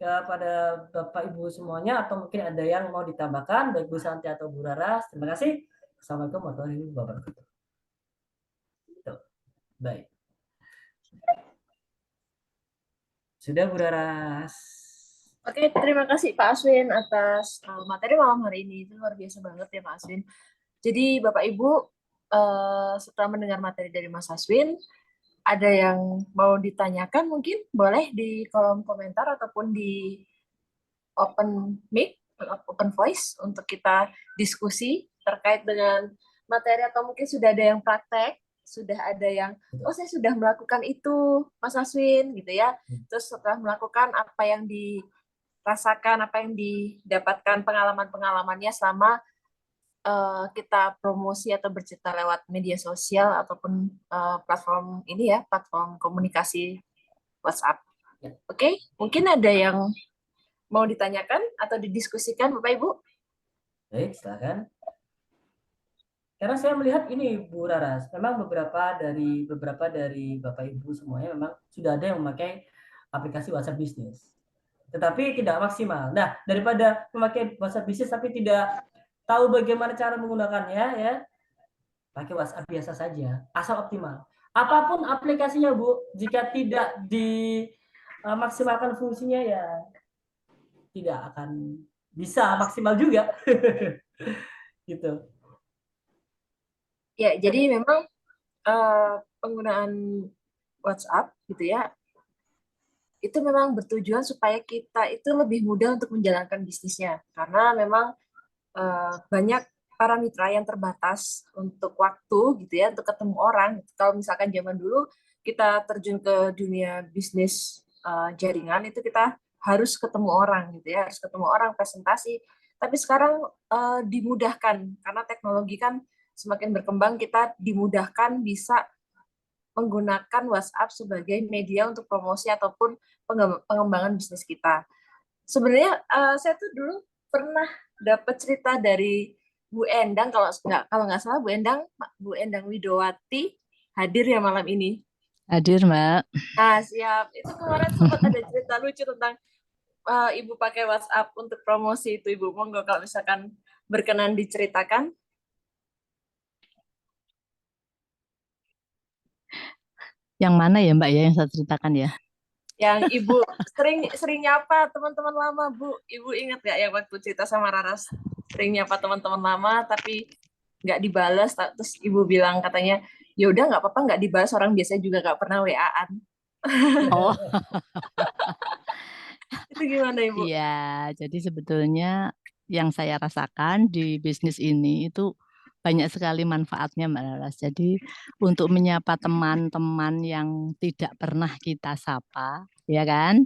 kepada Bapak Ibu semuanya, atau mungkin ada yang mau ditambahkan, baik Bu Santi atau Bu Raras. Terima kasih. Assalamualaikum warahmatullahi wabarakatuh. Baik. Sudah Bu Raras. Oke, terima kasih Pak Aswin atas materi malam hari ini. Itu luar biasa banget ya Pak Aswin. Jadi Bapak Ibu, setelah mendengar materi dari Mas Aswin, ada yang mau ditanyakan mungkin boleh di kolom komentar ataupun di open mic, open voice untuk kita diskusi terkait dengan materi, atau mungkin sudah ada yang praktek, sudah ada yang, oh saya sudah melakukan itu Mas Aswin gitu ya. Terus setelah melakukan apa yang dirasakan, apa yang didapatkan pengalaman-pengalamannya selama kita promosi atau bercerita lewat media sosial ataupun platform ini ya, platform komunikasi WhatsApp. Oke, mungkin ada yang mau ditanyakan atau didiskusikan Bapak Ibu? Baik, silakan. Karena saya melihat ini Bu Raras, memang beberapa dari Bapak Ibu semuanya memang sudah ada yang memakai aplikasi WhatsApp bisnis, tetapi tidak maksimal. Nah, daripada memakai WhatsApp bisnis tapi tidak tahu bagaimana cara menggunakannya, ya pakai WhatsApp biasa saja, asal optimal. Apapun aplikasinya Bu, jika tidak dimaksimalkan fungsinya, ya tidak akan bisa maksimal juga. Gitu. Ya, jadi memang penggunaan WhatsApp gitu ya, itu memang bertujuan supaya kita itu lebih mudah untuk menjalankan bisnisnya, karena memang banyak para mitra yang terbatas untuk waktu gitu ya, untuk ketemu orang. Kalau misalkan zaman dulu kita terjun ke dunia bisnis jaringan, itu kita harus ketemu orang gitu ya, harus ketemu orang, presentasi. Tapi sekarang dimudahkan karena teknologi kan semakin berkembang, kita dimudahkan bisa menggunakan WhatsApp sebagai media untuk promosi ataupun pengembangan bisnis kita. Sebenarnya saya tuh dulu pernah dapat cerita dari Bu Endang, kalau nggak salah Bu Endang Widowati hadir ya malam ini. Hadir, Mbak. Nah, siap. Itu kemarin sempat ada cerita lucu tentang Ibu pakai WhatsApp untuk promosi itu, Ibu. Monggo kalau misalkan berkenan diceritakan. Yang mana ya, Mbak ya, yang saya ceritakan ya? Yang Ibu sering nyapa teman-teman lama, Bu. Ibu ingat nggak ya waktu cerita sama Raras? Sering nyapa teman-teman lama, tapi nggak dibalas. Terus Ibu bilang katanya, ya udah nggak apa-apa, nggak dibalas, orang biasa juga nggak pernah WA-an. Oh. Itu gimana Ibu? Iya, jadi sebetulnya yang saya rasakan di bisnis ini itu banyak sekali manfaatnya, Mbak Laras. Jadi untuk menyapa teman-teman yang tidak pernah kita sapa, ya kan?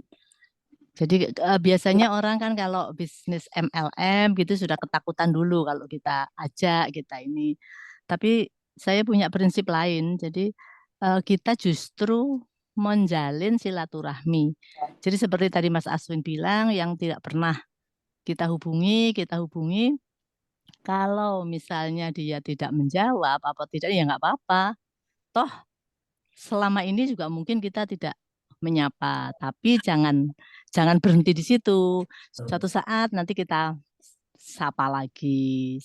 Jadi biasanya orang kan kalau bisnis MLM gitu sudah ketakutan dulu kalau kita ajak, kita ini. Tapi saya punya prinsip lain. Jadi kita justru menjalin silaturahmi. Jadi seperti tadi Mas Aswin bilang, yang tidak pernah kita hubungi. Kalau misalnya dia tidak menjawab apa tidak, ya nggak apa-apa. Toh selama ini juga mungkin kita tidak menyapa, tapi jangan berhenti di situ. Suatu saat nanti kita sapa lagi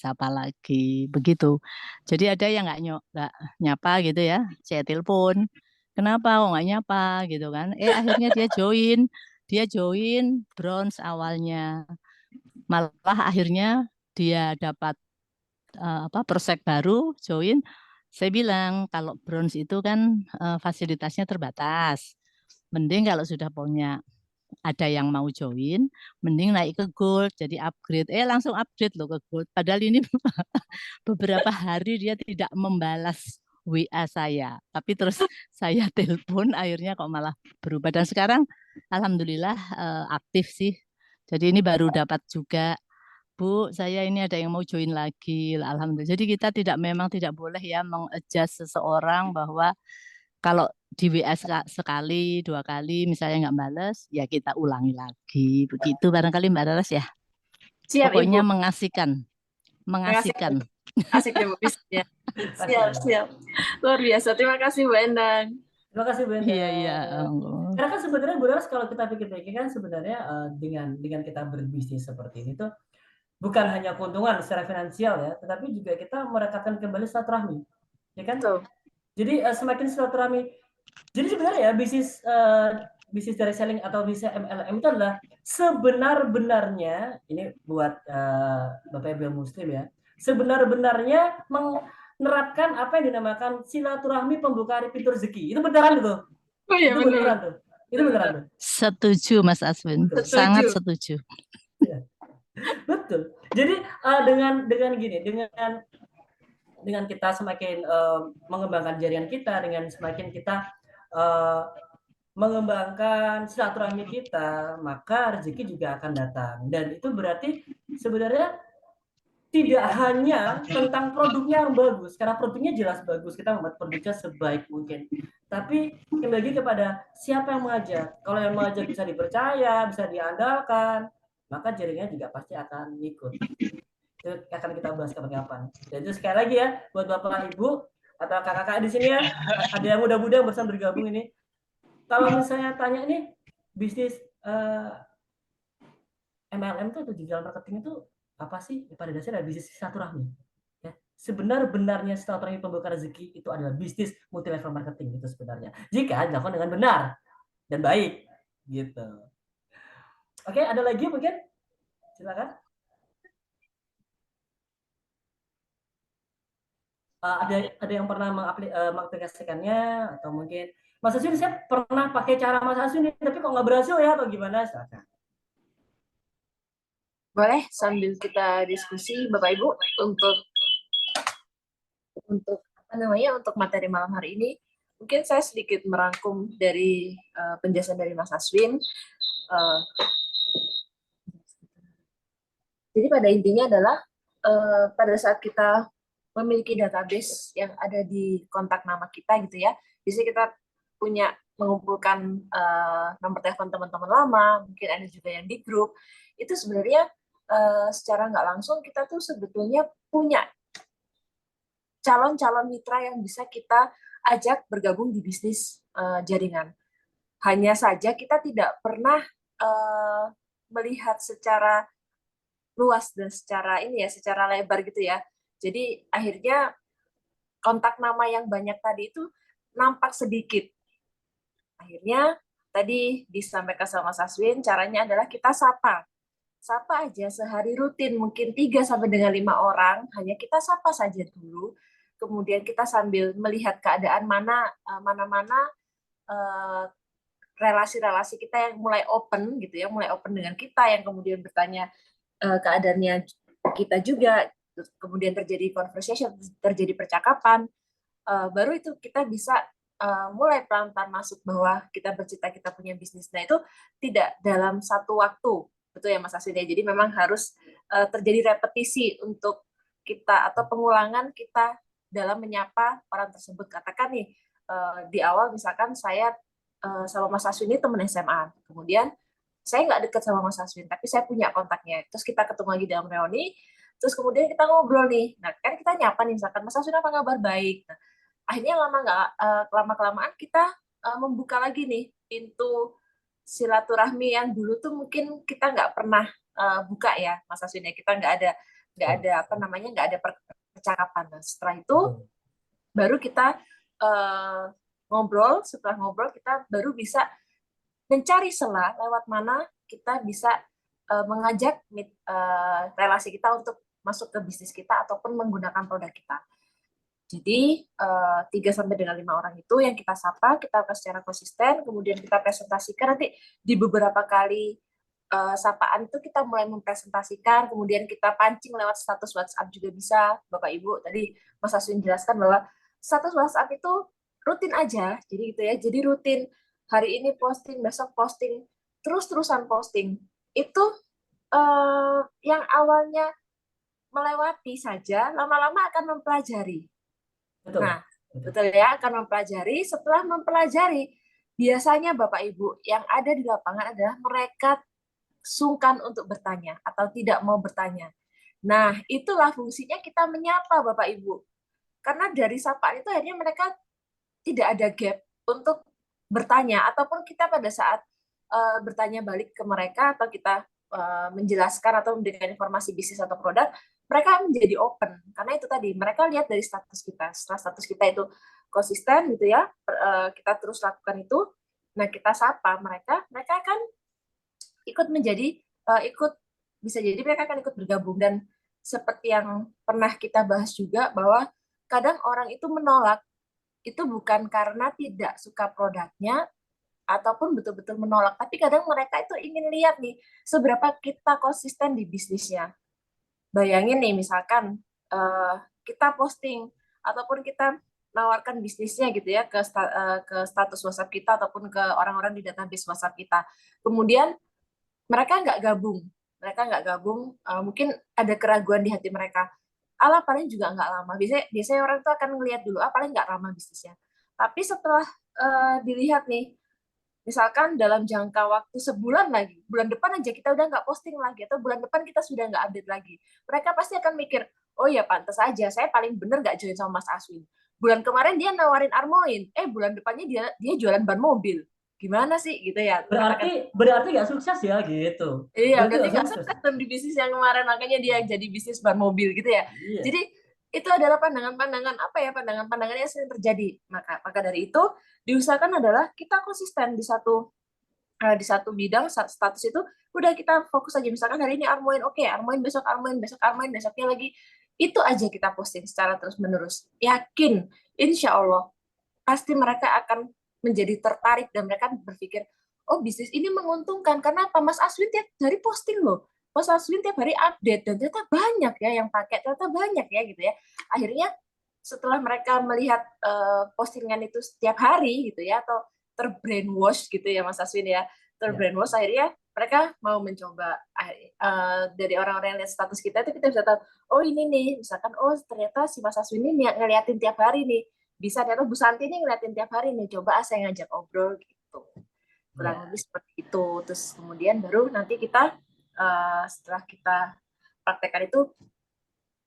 begitu. Jadi ada yang nggak nyapa gitu ya, saya telepon, kenapa kok nggak nyapa gitu kan? Akhirnya dia join bronze awalnya, malah akhirnya dia dapat prosek baru, join Saya bilang kalau bronze itu kan fasilitasnya terbatas. Mending kalau sudah punya ada yang mau join, mending naik ke gold, jadi upgrade. Langsung upgrade loh ke gold. Padahal ini beberapa hari dia tidak membalas WA saya. Tapi terus saya telepon, akhirnya kok malah berubah. Dan sekarang alhamdulillah aktif sih. Jadi ini baru dapat juga, Bu, saya ini ada yang mau join lagi. Alhamdulillah. Jadi kita memang tidak boleh ya mengadjust seseorang bahwa kalau di WA sekali, 2 kali, misalnya nggak balas, ya kita ulangi lagi. Begitu barangkali Mbak Laras ya. Siap, Pokoknya Ibu. mengasihkan. Mengasihkan. Asik deh, Bu. Ya. Siap, siap. Luar biasa. Terima kasih, Bu Endang. Terima kasih Bu Endang. Iya, iya. Karena kan sebenarnya Bu Laras kalau kita pikir-pikir kan sebenarnya dengan kita berbisnis seperti ini tuh bukan hanya keuntungan secara finansial ya, tetapi juga kita merekatkan kembali silaturahmi, ya kan? Betul. Jadi semakin silaturahmi. Jadi sebenarnya ya bisnis direct selling atau bisnis MLM itu adalah sebenar-benarnya, ini buat Bapak Ibu yang Muslim ya, sebenar-benarnya menerapkan apa yang dinamakan silaturahmi pembuka pintu rezeki. Itu beneran itu. Oh iya, Itu beneran tuh. Itu beneran tuh. Setuju Mas Aswin, sangat setuju. Ya. Betul. Jadi dengan kita semakin mengembangkan jaringan kita, dengan semakin kita mengembangkan silaturahmi kita, maka rezeki juga akan datang. Dan itu berarti sebenarnya tidak hanya tentang produknya yang bagus, karena produknya jelas bagus, kita membuat produknya sebaik mungkin. Tapi kembali kepada siapa yang mengajak. Kalau yang mengajak bisa dipercaya, bisa diandalkan, maka jaringannya juga pasti akan ikut. Itu akan kita bahas kapan-kapan. Jadi sekali lagi ya, buat Bapak Ibu atau kakak-kakak di sini ya, ada yang muda-muda yang bersama bergabung ini. Kalau misalnya tanya nih, bisnis MLM itu atau digital marketing itu apa sih? Pada dasarnya bisnis silaturahmi. Ya. Sebenar-benarnya silaturahmi pembuka rezeki itu adalah bisnis multi level marketing itu sebenarnya. Jika dilakukan dengan benar dan baik, gitu. Oke, ada lagi mungkin? Silakan. Ada yang pernah mengaplikasikannya atau mungkin Mas Asun, saya pernah pakai cara Mas Asun tapi kok nggak berhasil ya atau gimana? Silakan. Boleh sambil kita diskusi Bapak Ibu untuk untuk materi malam hari ini. Mungkin saya sedikit merangkum dari penjelasan dari Mas Aswin. Jadi pada intinya adalah pada saat kita memiliki database yang ada di kontak nama kita gitu ya, biasanya kita mengumpulkan nomor telepon teman-teman lama, mungkin ada juga yang di grup. Itu sebenarnya secara nggak langsung kita tuh sebetulnya punya calon-calon mitra yang bisa kita ajak bergabung di bisnis jaringan. Hanya saja kita tidak pernah melihat secara luas dan secara lebar gitu ya. Jadi akhirnya kontak nama yang banyak tadi itu nampak sedikit. Akhirnya tadi disampaikan sama Mas Aswin, caranya adalah kita sapa aja sehari rutin, mungkin 3 sampai dengan 5 orang, hanya kita sapa saja dulu. Kemudian kita sambil melihat keadaan mana relasi-relasi kita yang mulai open gitu ya, mulai open dengan kita, yang kemudian bertanya keadaannya kita juga, kemudian terjadi conversation, terjadi percakapan, baru itu kita bisa mulai pelan-pelan masuk bahwa kita bercita kita punya bisnis. Nah itu tidak dalam satu waktu, betul ya Mas Aswin. Jadi memang harus terjadi repetisi untuk kita atau pengulangan kita dalam menyapa orang tersebut. Katakan nih di awal misalkan saya sama Mas Aswin ini teman SMA, kemudian saya nggak dekat sama Mas Aswin, tapi saya punya kontaknya. Terus kita ketemu lagi dalam reuni, terus kemudian kita ngobrol nih. Nah kan kita nyapa nih misalkan Mas Aswin apa kabar, baik. Nah, akhirnya lama-kelamaan kita membuka lagi nih pintu silaturahmi yang dulu tuh mungkin kita nggak pernah buka ya Mas Aswin ya, kita nggak ada percakapan. Nah, setelah itu baru kita ngobrol, setelah ngobrol kita baru bisa mencari celah lewat mana kita bisa mengajak relasi kita untuk masuk ke bisnis kita ataupun menggunakan produk kita. Jadi 3 sampai dengan 5 orang itu yang kita sapa, kita lakukan secara konsisten, kemudian kita presentasikan nanti di beberapa kali sapaan itu kita mulai mempresentasikan, kemudian kita pancing lewat status WhatsApp juga bisa, Bapak Ibu. Tadi Mas Aswin jelaskan bahwa status WhatsApp itu rutin aja, jadi gitu ya. Jadi rutin, hari ini posting, besok posting, terus-terusan posting. Itu yang awalnya melewati saja, lama-lama akan mempelajari. Betul. Nah, betul ya, akan mempelajari. Setelah mempelajari, biasanya Bapak Ibu yang ada di lapangan adalah mereka sungkan untuk bertanya atau tidak mau bertanya. Nah, itulah fungsinya kita menyapa Bapak Ibu. Karena dari sapaan itu akhirnya mereka tidak ada gap untuk bertanya, ataupun kita pada saat bertanya balik ke mereka atau kita menjelaskan atau memberikan informasi bisnis atau produk, mereka menjadi open. Karena itu tadi, mereka lihat dari status kita. Setelah status kita itu konsisten gitu ya, kita terus lakukan itu, nah kita sapa mereka akan ikut menjadi, bisa jadi mereka akan ikut bergabung. Dan seperti yang pernah kita bahas juga, bahwa kadang orang itu menolak, itu bukan karena tidak suka produknya, ataupun betul-betul menolak, tapi kadang mereka itu ingin lihat nih, seberapa kita konsisten di bisnisnya. Bayangin nih, misalkan kita posting, ataupun kita nawarkan bisnisnya gitu ya ke status WhatsApp kita, ataupun ke orang-orang di database WhatsApp kita. Kemudian mereka nggak gabung, mungkin ada keraguan di hati mereka. Alah, paling juga nggak lama. Biasanya orang itu akan ngelihat dulu, paling nggak lama bisnisnya. Tapi setelah dilihat nih, misalkan dalam jangka waktu sebulan lagi, bulan depan aja kita udah nggak posting lagi, atau bulan depan kita sudah nggak update lagi, mereka pasti akan mikir, oh ya pantas aja, saya paling bener nggak join sama Mas Aswin. Bulan kemarin dia nawarin Armoin, bulan depannya dia jualan ban mobil. Gimana sih gitu ya? Berarti nggak sukses ya gitu. Iya, Berarti berarti nggak sukses di bisnis yang kemarin, makanya dia jadi bisnis ban mobil gitu ya. Iya. Jadi itu adalah pandangan-pandangan pandangan-pandangan yang sering terjadi. Maka dari itu diusahakan adalah kita konsisten di satu bidang status itu, udah kita fokus aja. Misalkan hari ini Armoin, oke, Armoin besok Armoin, besok Armoin, besoknya lagi. Itu aja kita posting secara terus-menerus. Yakin, insya Allah pasti mereka akan menjadi tertarik dan mereka berpikir, oh bisnis ini menguntungkan. Karena apa? Mas Aswin tiap hari posting loh. Mas Aswin tiap hari update, dan ternyata banyak ya yang pakai, ternyata banyak ya gitu ya. Akhirnya setelah mereka melihat postingan itu setiap hari gitu ya, atau terbrainwash gitu ya Mas Aswin ya, terbrainwash, akhirnya mereka mau mencoba. Dari orang-orang yang lihat status kita itu kita bisa tahu, oh ini nih, misalkan, oh ternyata si Mas Aswin ini ngeliatin tiap hari nih, bisa ternyata Bu Santi ini ngeliatin tiap hari nih, coba saya ngajak ngobrol gitu. Kurang lebih seperti itu. Terus kemudian baru nanti kita setelah kita praktekkan itu,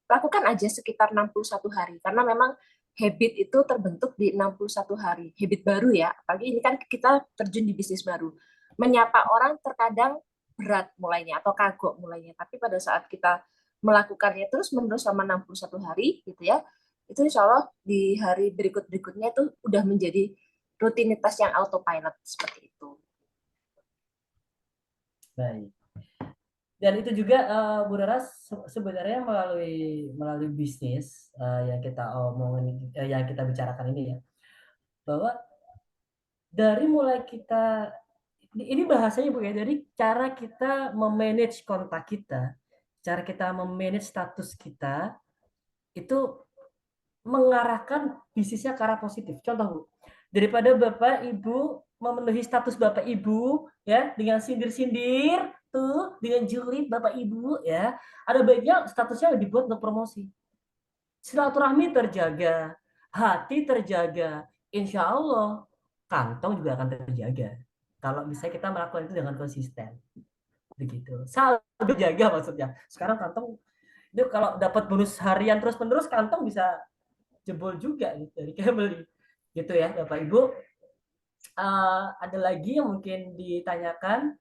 lakukan aja sekitar 61 hari. Karena memang habit itu terbentuk di 61 hari. Habit baru ya, apalagi ini kan kita terjun di bisnis baru. Menyapa orang terkadang berat mulainya atau kagok mulainya. Tapi pada saat kita melakukannya terus-menerus selama 61 hari gitu ya, itu insya Allah di hari berikut-berikutnya itu udah menjadi rutinitas yang autopilot seperti itu. Baik. Dan itu juga Bu Rara sebenarnya melalui bisnis yang kita omongin, yang kita bicarakan ini ya, bahwa dari mulai kita, ini bahasanya Bu ya, dari cara kita memanage kontak kita, cara kita memanage status kita, itu mengarahkan bisnisnya ke arah positif. Contoh Bu, daripada Bapak Ibu memenuhi status Bapak Ibu ya dengan sindir-sindir tuh, dengan julid Bapak Ibu ya, ada baiknya statusnya dibuat untuk promosi. Silaturahmi terjaga, hati terjaga, insya Allah kantong juga akan terjaga. Kalau bisa kita melakukan itu dengan konsisten, begitu. Saldo jaga maksudnya. Sekarang kantong itu kalau dapat bonus harian terus-menerus, kantong bisa jebol juga gitu, dari Camely gitu ya Bapak Ibu. Ada lagi yang mungkin ditanyakan.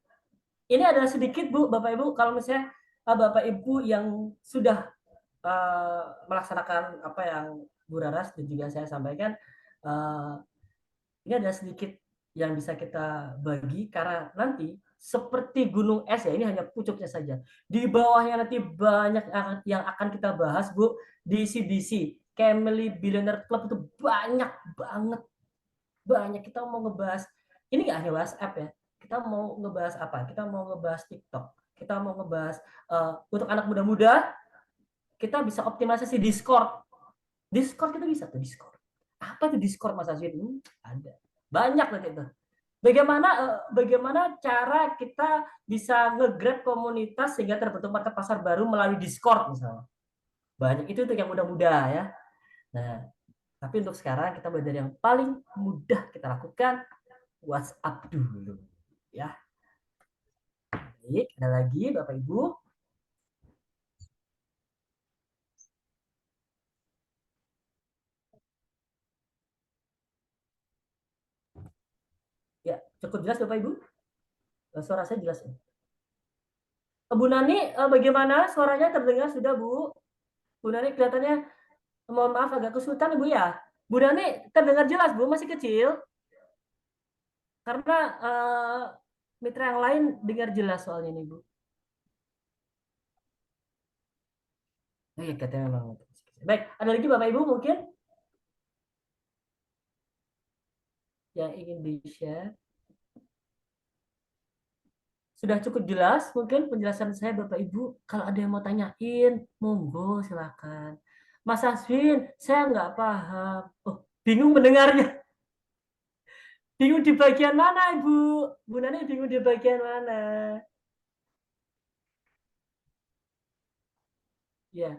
Ini adalah sedikit Bu, Bapak Ibu, kalau misalnya Bapak Ibu yang sudah melaksanakan apa yang Bu Raras dan juga saya sampaikan, ini adalah sedikit yang bisa kita bagi, karena nanti seperti gunung es ya, ini hanya pucuknya saja. Di bawahnya nanti banyak yang akan kita bahas Bu, di CDC, Camely Billionaire Club itu banyak banget, banyak. Kita mau ngebahas, ini nggak hanya WhatsApp ya, kita mau ngebahas apa? Kita mau ngebahas TikTok, kita mau ngebahas untuk anak muda-muda, kita bisa optimalisasi Discord. Discord kita bisa tuh Discord. Apa tuh Discord Mas Azwin? Ada. Banyak nanti itu. Bagaimana cara kita bisa nge-grab komunitas sehingga terbentuk market pasar baru melalui Discord misalnya. Banyak itu yang mudah-mudah ya. Nah, tapi untuk sekarang kita mulai dari yang paling mudah kita lakukan, WhatsApp dulu ya. Baik, ada lagi Bapak Ibu? Ya, cukup jelas Bapak Ibu? Suara saya jelas ya? Bu Nani, bagaimana suaranya terdengar sudah Bu? Bu Nani kelihatannya, mohon maaf agak kesulitan Ibu ya. Bu Nani terdengar jelas Bu, masih kecil. Karena mitra yang lain dengar jelas soalnya nih Bu. Oh iya, katanya memang. Baik, ada lagi Bapak Ibu mungkin yang ingin di-share? Sudah cukup jelas mungkin penjelasan saya Bapak Ibu. Kalau ada yang mau tanyain, monggo silakan. Mas Aswin, saya nggak paham. Oh, bingung mendengarnya. Bingung di bagian mana Ibu? Bu Nani bingung di bagian mana? Ya,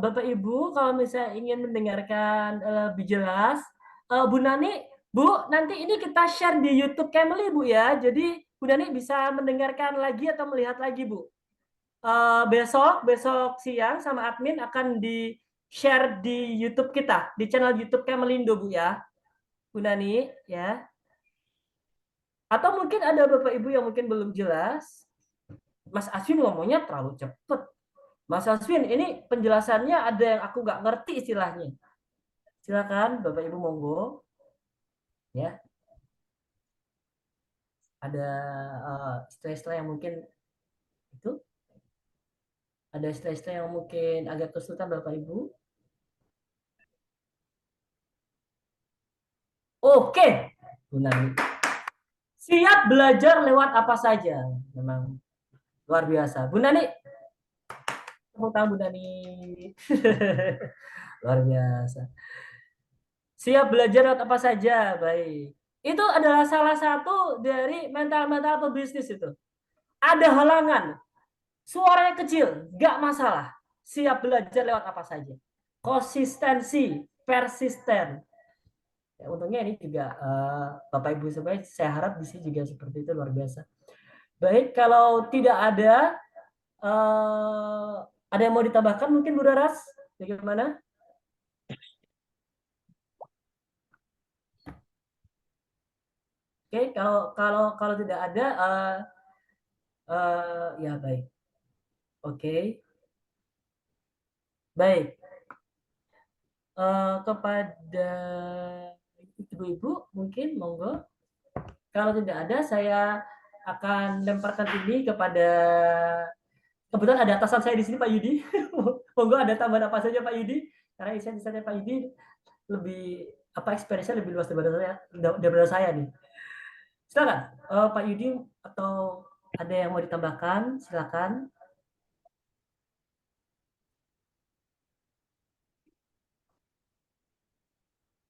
Bapak Ibu kalau misalnya ingin mendengarkan lebih jelas, Bu Nani, Bu, nanti ini kita share di YouTube Camely Bu ya. Jadi Bu Nani bisa mendengarkan lagi atau melihat lagi Bu. Besok siang sama admin akan di share di YouTube kita, di channel YouTube Camelindo Bu ya. Bu Nani ya. Atau mungkin ada Bapak Ibu yang mungkin belum jelas. Mas Aswin ngomongnya terlalu cepat. Mas Aswin, ini penjelasannya ada yang aku nggak ngerti istilahnya. Silakan Bapak Ibu monggo. Ya. Ada istilah-istilah yang mungkin itu. Ada istilah-istilah yang mungkin agak kesulitan Bapak Ibu. Oke, Bu Nani. Siap belajar lewat apa saja. Memang luar biasa. Bu Nani, tepuk tangan Bu Nani. Luar biasa. Siap belajar lewat apa saja. Baik. Itu adalah salah satu dari mental-mental pebisnis itu. Ada halangan. Suaranya kecil, nggak masalah. Siap belajar lewat apa saja. Konsistensi, persisten. Ya, untungnya ini juga Bapak Ibu semuanya, saya harap di sini juga seperti itu, luar biasa. Baik, kalau tidak ada yang mau ditambahkan mungkin Bu Daras, bagaimana? Oke, kalau tidak ada, ya baik. Oke, baik. Kepada ibu-ibu mungkin monggo. Kalau tidak ada, saya akan lemparkan ini kepada, kebetulan ada atasan saya di sini Pak Yudi. Monggo ada tambahan apa saja Pak Yudi? Karena insight-insightnya Pak Yudi lebih experience-nya lebih luas daripada saya nih. Silakan Pak Yudi, atau ada yang mau ditambahkan? Silakan.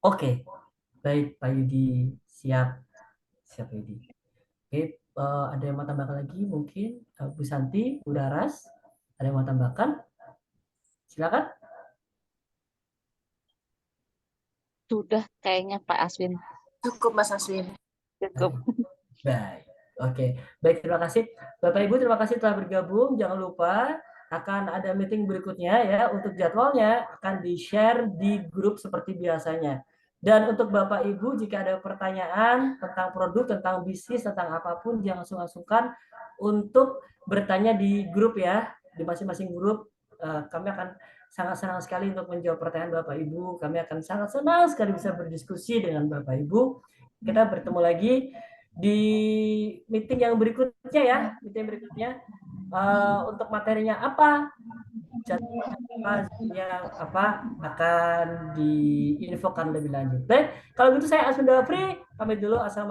Oke, baik Pak Yudi, siap Pak Yudi. Oke, ada yang mau tambahkan lagi mungkin Bu Santi, Bu Daras, ada yang mau tambahkan? Silakan. Sudah kayaknya Pak Aswin. Cukup Mas Aswin. Cukup. Baik, oke. Baik, terima kasih. Bapak Ibu, terima kasih telah bergabung. Jangan lupa akan ada meeting berikutnya ya. Untuk jadwalnya akan di-share di grup seperti biasanya. Dan untuk Bapak Ibu, jika ada pertanyaan tentang produk, tentang bisnis, tentang apapun, jangan sungkan-sungkan untuk bertanya di grup ya. Di masing-masing grup, kami akan sangat senang sekali untuk menjawab pertanyaan Bapak Ibu. Kami akan sangat senang sekali bisa berdiskusi dengan Bapak Ibu. Kita bertemu lagi di meeting yang berikutnya ya. Meeting berikutnya. untuk materinya apa, yang akan diinfokan lebih lanjut. Baik, kalau gitu saya Aswin Dafri, pamit dulu. Assalamualaikum.